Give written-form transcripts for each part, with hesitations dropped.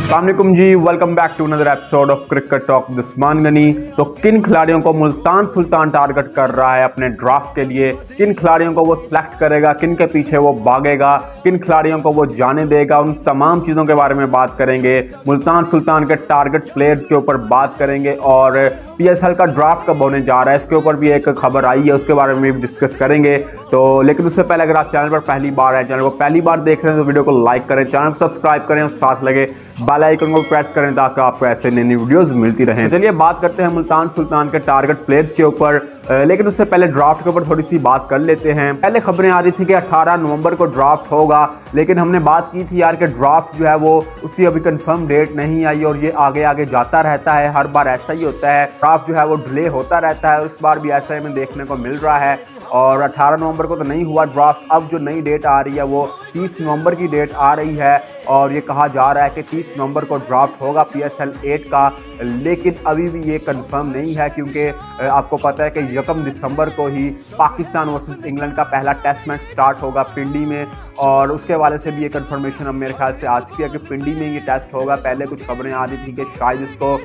अस्सलामुअलैकुम जी, welcome back to another episode of cricket talk with Usman Ghani. तो किन खिलाड़ियों को मुल्तान सुल्तान टारगेट कर रहा है अपने ड्राफ्ट के लिए, किन खिलाड़ियों को वो सिलेक्ट करेगा, किन के पीछे वो भागेगा, किन खिलाड़ियों को वो जाने देगा, उन तमाम चीज़ों के बारे में बात करेंगे। मुल्तान सुल्तान के टारगेट प्लेयर्स के ऊपर बात करेंगे और PSL का ड्राफ्ट कब होने जा रहा है इसके ऊपर भी एक खबर आई है, उसके बारे में भी डिस्कस करेंगे। तो लेकिन उससे पहले अगर आप चैनल पर पहली बार आए, चैनल को पहली बार देख रहे हैं तो वीडियो को लाइक करें, चैनल को सब्सक्राइब करें और साथ लगे बेल आइकन को प्रेस करें ताकि आपको ऐसे नई नई वीडियोस मिलती रहें। चलिए बात करते हैं मुल्तान सुल्तान के टारगेट प्लेयर्स के ऊपर, लेकिन उससे पहले ड्राफ्ट के ऊपर थोड़ी सी बात कर लेते हैं। पहले खबरें आ रही थी कि 18 नवंबर को ड्राफ्ट होगा, लेकिन हमने बात की थी यार कि ड्राफ्ट जो है वो उसकी अभी कंफर्म डेट नहीं आई और ये आगे आगे जाता रहता है, हर बार ऐसा ही होता है, ड्राफ्ट जो है वो डिले होता रहता है और इस बार भी ऐसा हमें देखने को मिल रहा है। और 18 नवंबर को तो नहीं हुआ ड्राफ्ट, अब जो नई डेट आ रही है वो 30 नवंबर की डेट आ रही है और ये कहा जा रहा है कि 30 नवंबर को ड्राफ्ट होगा PSL 8 का, लेकिन अभी भी ये कंफर्म नहीं है क्योंकि आपको पता है कि 1 दिसंबर को ही पाकिस्तान वर्सेस इंग्लैंड का पहला टेस्ट मैच स्टार्ट होगा पिंडी में और उसके वाले से भी ये कंफर्मेशन अब मेरे ख्याल से आ चुकी है कि पिंडी में ये टेस्ट होगा। पहले कुछ खबरें आ रही थी कि शायद इसको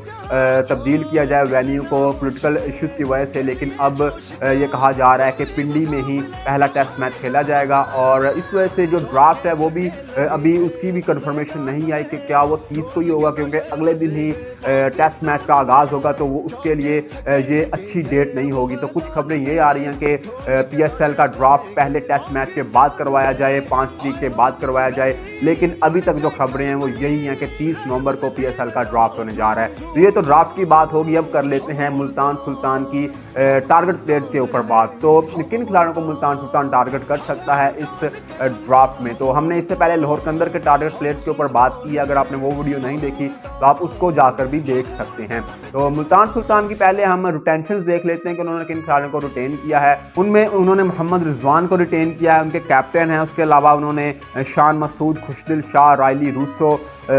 तब्दील किया जाए वेन्यू को पॉलिटिकल इश्यूज़ की वजह से, लेकिन अब ये कहा जा रहा है कि पिंडी में ही पहला टेस्ट मैच खेला जाएगा और इस वजह से जो ड्राफ्ट है वो भी अभी उसकी भी कंफर्मेशन नहीं आई कि क्या वो 30 को ही होगा, क्योंकि अगले दिन ही टेस्ट मैच का आगाज़ होगा तो वो उसके लिए ये अच्छी डेट नहीं होगी। तो कुछ खबरें ये आ रही हैं कि PSL का ड्राफ्ट पहले टेस्ट मैच के बाद करवाया जाए, 5 तारीख के बाद करवाया जाए, लेकिन अभी तक जो खबरें हैं वो यही हैं कि 30 नवंबर को PSL का ड्राफ्ट होने जा रहा है। तो ये तो ड्राफ्ट की बात होगी। अब कर लेते हैं मुल्तान सुल्तान की टारगेट प्लेयर्स के ऊपर बात। तो किन खिलाड़ियों को मुल्तान सुल्तान टारगेट कर सकता है इस ड्राफ्ट में, तो हमने इससे पहले लाहौर कंदर के टारगेट प्लेयर्स के ऊपर बात की। अगर आपने वो वीडियो नहीं देखी तो आप उसको जाकर भी देख सकते हैं। तो मुल्तान सुल्तान की पहले हम रिटेंशंस देख लेते हैं कि उन्होंने किन खिलाड़ियों को रिटेन किया है। उनमें उन्होंने मोहम्मद रिजवान को रिटेन किया है, उनके कैप्टन हैं। उसके अलावा उन्होंने शान मसूद, खुशदिल शाह, रायली रूसो,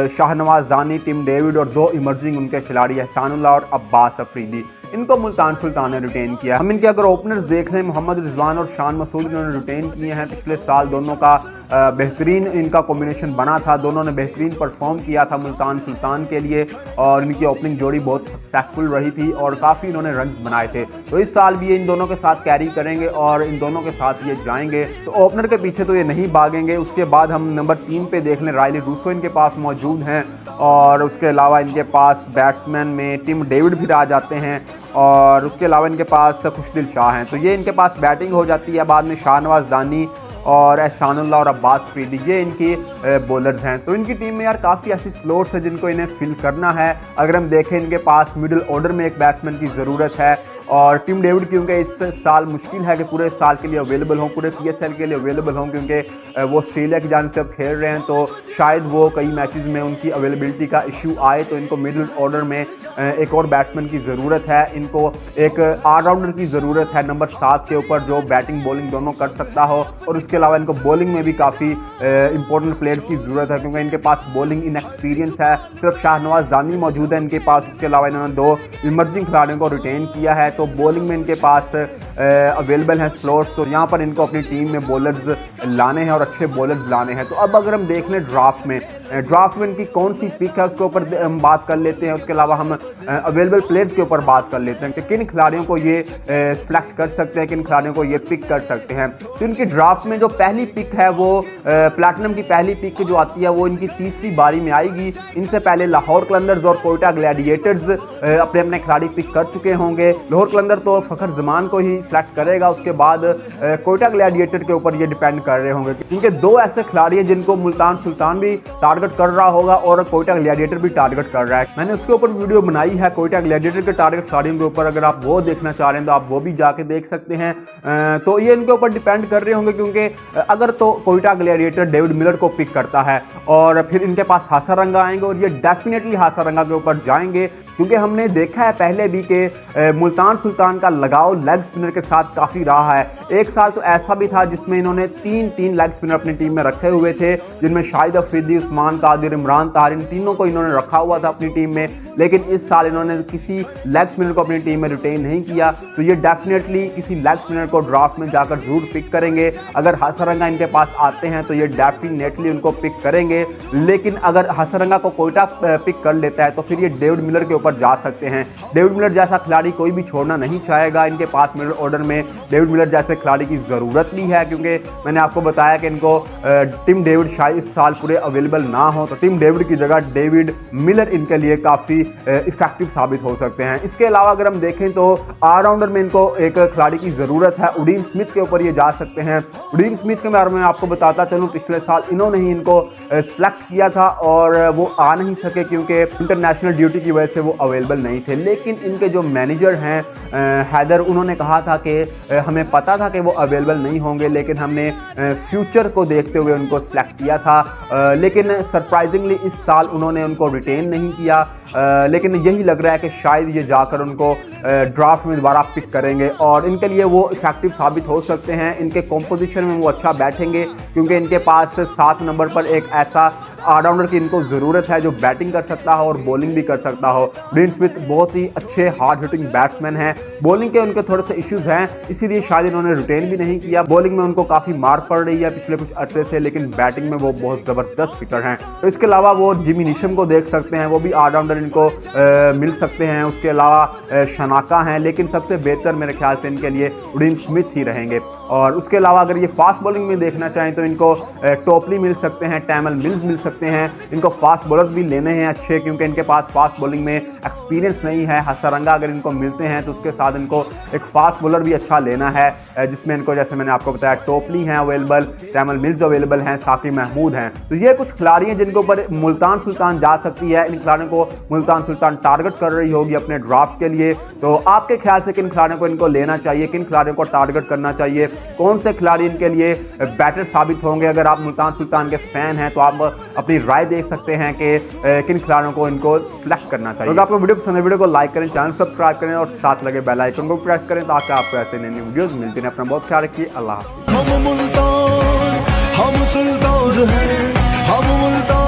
शाहनवाज दानी, टिम डेविड और 2 इमर्जिंग उनके खिलाड़ी एहसानुल्लाह और अब्बास अफरीदी, इनको मुल्तान सुल्तान ने रिटेन किया। हम इनके अगर ओपनर्स देख लें, मोहम्मद रिजवान और शान मसूद इन्होंने रिटेन किए हैं। पिछले साल दोनों का बेहतरीन इनका कॉम्बिनेशन बना था, दोनों ने बेहतरीन परफॉर्म किया था मुल्तान सुल्तान के लिए और इनकी ओपनिंग जोड़ी बहुत सक्सेसफुल रही थी और काफ़ी इन्होंने रन्स बनाए थे। तो इस साल भी ये इन दोनों के साथ कैरी करेंगे और इन दोनों के साथ ये जाएंगे। तो ओपनर के पीछे तो ये नहीं भागेंगे। उसके बाद हम नंबर 3 पे देख लें, रायली रूसो इनके पास मौजूद हैं और उसके अलावा इनके पास बैट्समैन में टिम डेविड भी आ जाते हैं और उसके अलावा इनके पास खुशदिल शाह हैं। तो ये इनके पास बैटिंग हो जाती है। बाद में शाहनवाज दानी और एहसानुल्लाह और अब्बास अफरीदी, ये इनकी बॉलर्स हैं। तो इनकी टीम में यार काफ़ी ऐसी स्लॉट्स हैं जिनको इन्हें फिल करना है। अगर हम देखें, इनके पास मिडिल ऑर्डर में एक बैट्समैन की ज़रूरत है और टिम डेविड क्योंकि इस साल मुश्किल है कि पूरे साल के लिए अवेलेबल हों, पूरे PSL के लिए अवेलेबल हों, क्योंकि वो ऑस्ट्रेलिया की जानिब से अब खेल रहे हैं तो शायद वो कई मैचेस में उनकी अवेलेबिलिटी का इशू आए। तो इनको मिडिल ऑर्डर में एक और बैट्समैन की ज़रूरत है। इनको एक ऑलराउंडर की ज़रूरत है नंबर 7 के ऊपर जो बैटिंग बॉलिंग दोनों कर सकता हो और उसके अलावा इनको बॉलिंग में भी काफ़ी इंपॉर्टेंट प्लेयर्स की ज़रूरत है क्योंकि इनके पास बॉलिंग इनएक्सपीरियंस है। सिर्फ शाहनवाज दानी मौजूद है इनके पास, उसके अलावा इन्होंने 2 इमर्जिंग खिलाड़ियों को रिटेन किया है। तो बॉलिंग में इनके पास अवेलेबल हैं स्लॉट्स, तो यहाँ पर इनको अपनी टीम में बॉलर्स लाने हैं और अच्छे बॉलर्स लाने हैं। तो अब अगर हम देख लें ड्राफ्ट में इनकी कौन सी पिक है उसके ऊपर हम बात कर लेते हैं। उसके अलावा हम अवेलेबल प्लेयर्स के ऊपर बात कर लेते हैं कि किन खिलाड़ियों को ये सिलेक्ट कर सकते हैं, किन खिलाड़ियों को ये पिक कर सकते हैं। तो इनकी ड्राफ्ट में जो पहली पिक है वो प्लैटिनम की पहली पिक जो आती है वो इनकी तीसरी बारी में आएगी। इनसे पहले लाहौर कलंदर्स और कोयटा ग्लैडिएटर्स अपने अपने खिलाड़ी पिक कर चुके होंगे। लाहौर कलंदर तो फखर जमान को ही सिलेक्ट करेगा, उसके बाद कोयटा ग्लैडिएटर के ऊपर ये डिपेंड कर रहे होंगे क्योंकि 2 ऐसे खिलाड़ी हैं जिनको मुल्तान सुल्तान भी टारगेट कर रहा होगा और कोयटा ग्लैडिएटर भी टारगेट कर रहा है। मैंने उसके ऊपर वीडियो बनाई है कोयटा ग्लैडिएटर के टारगेट खिलाड़ियों के ऊपर, अगर आप वो देखना चाह रहे हैं तो आप वो भी जाके देख सकते हैं। तो ये इनके ऊपर डिपेंड कर रहे होंगे क्योंकि अगर तो कोयटा ग्लैडिएटर डेविड मिलर को पिक करता है और फिर इनके पास हासारंगा आएंगे और ये डेफिनेटली हासारंगा के ऊपर जाएंगे क्योंकि हमने देखा है पहले भी कि मुल्तान सुल्तान का लगाव लेग स्पिनर के साथ काफ़ी रहा है। एक साल तो ऐसा भी था जिसमें इन्होंने तीन लेग स्पिनर अपनी टीम में रखे हुए थे, जिनमें शाहिद अफरीदी, उस्मान कादिर, इमरान ताहिर, इन तीनों को इन्होंने रखा हुआ था अपनी टीम में। लेकिन इस साल इन्होंने किसी लेग स्पिनर को अपनी टीम में रिटेन नहीं किया, तो ये डेफिनेटली किसी लेग स्पिनर को ड्राफ्ट में जाकर जरूर पिक करेंगे। अगर हसरंगा इनके पास आते हैं तो ये डेफिनेटली उनको पिक करेंगे, लेकिन अगर हसरंगा को कोयटा पिक कर लेता है तो फिर ये डेविड मिलर के ऊपर जा सकते हैं। डेविड मिलर जैसा खिलाड़ी कोई भी छोड़ना नहीं चाहेगा, इनके पास मिडल ऑर्डर में डेविड मिलर जैसे खिलाड़ी की ज़रूरत भी है, क्योंकि मैंने आपको बताया कि इनको टिम डेविड शायद इस साल पूरे अवेलेबल ना हो, तो टिम डेविड की जगह डेविड मिलर इनके लिए काफ़ी इफेक्टिव साबित हो सकते हैं। इसके अलावा अगर हम देखें तो ऑलराउंडर में इनको एक खिलाड़ी की ज़रूरत है, उडीन स्मिथ के ऊपर ये जा सकते हैं। उडीन स्मिथ के बारे में आपको बताता चलूँ, पिछले साल इन्होंने ही इनको सेलेक्ट किया था और वो आ नहीं सके क्योंकि इंटरनेशनल ड्यूटी की वजह से वो अवेलेबल नहीं थे। लेकिन इनके जो मैनेजर हैं हैदर, उन्होंने कहा था कि हमें पता था कि वो अवेलेबल नहीं होंगे, लेकिन हमने फ्यूचर को देखते हुए उनको सेलेक्ट किया था। लेकिन सरप्राइजिंगली इस साल उन्होंने उनको रिटेन नहीं किया, लेकिन यही लग रहा है कि शायद ये जाकर उनको ड्राफ्ट में दोबारा पिक करेंगे और इनके लिए वो इफेक्टिव साबित हो सकते हैं। इनके कॉम्पोजिशन में वो अच्छा बैठेंगे क्योंकि इनके पास 7 नंबर पर एक ऐसा ऑलराउंडर की इनको ज़रूरत है जो बैटिंग कर सकता हो और बॉलिंग भी कर सकता हो। उडीन स्मिथ बहुत ही अच्छे हार्ड हिटिंग बैट्समैन हैं, बॉलिंग के उनके थोड़े से इश्यूज हैं, इसीलिए शायद इन्होंने रिटेन भी नहीं किया। बॉलिंग में उनको काफ़ी मार पड़ रही है पिछले कुछ अरसे से, लेकिन बैटिंग में वो बहुत ज़बरदस्त हिटर हैं। तो इसके अलावा वो जिमी नीशम को देख सकते हैं, वो भी ऑलराउंडर इनको मिल सकते हैं। उसके अलावा शनाका हैं, लेकिन सबसे बेहतर मेरे ख्याल से इनके लिए उडीन स्मिथ ही रहेंगे। और उसके अलावा अगर ये फास्ट बॉलिंग में देखना चाहें तो इनको टॉपली मिल सकते हैं, टैमल मिल्स मिल सकते हैं। इनको फास्ट बॉलर्स भी लेने हैं अच्छे, क्योंकि इनके पास फास्ट बॉलिंग में एक्सपीरियंस नहीं है। हसरंगा अगर इनको मिलते हैं तो उसके साथ इनको एक फास्ट बॉलर भी अच्छा लेना है, जिसमें इनको जैसे मैंने आपको बताया टॉपली हैं अवेलेबल, टैमल मिल्स अवेलेबल हैं, साकिब महमूद हैं। तो ये कुछ खिलाड़ी हैं जिनके ऊपर मुल्तान सुल्तान जा सकती है। इन खिलाड़ियों को मुल्तान सुल्तान टारगेट कर रही होगी अपने ड्राफ्ट के लिए। तो आपके ख्याल से किन खिलाड़ियों को इनको लेना चाहिए, किन खिलाड़ियों को टारगेट करना चाहिए, कौन से खिलाड़ी इनके लिए बेटर साबित होंगे? अगर आप मुल्तान सुल्तान के फैन हैं तो आप अपनी राय दे सकते हैं कि किन खिलाड़ियों को इनको सिलेक्ट करना चाहिए। अगर आपको वीडियो पसंद है, वीडियो को लाइक करें, चैनल सब्सक्राइब करें और साथ लगे बेल आइकन को प्रेस करें ताकि आपको ऐसे नई वीडियोस मिलती रहें। अपना बहुत ख्याल रखिए। अल्लाह हाफ़िज़।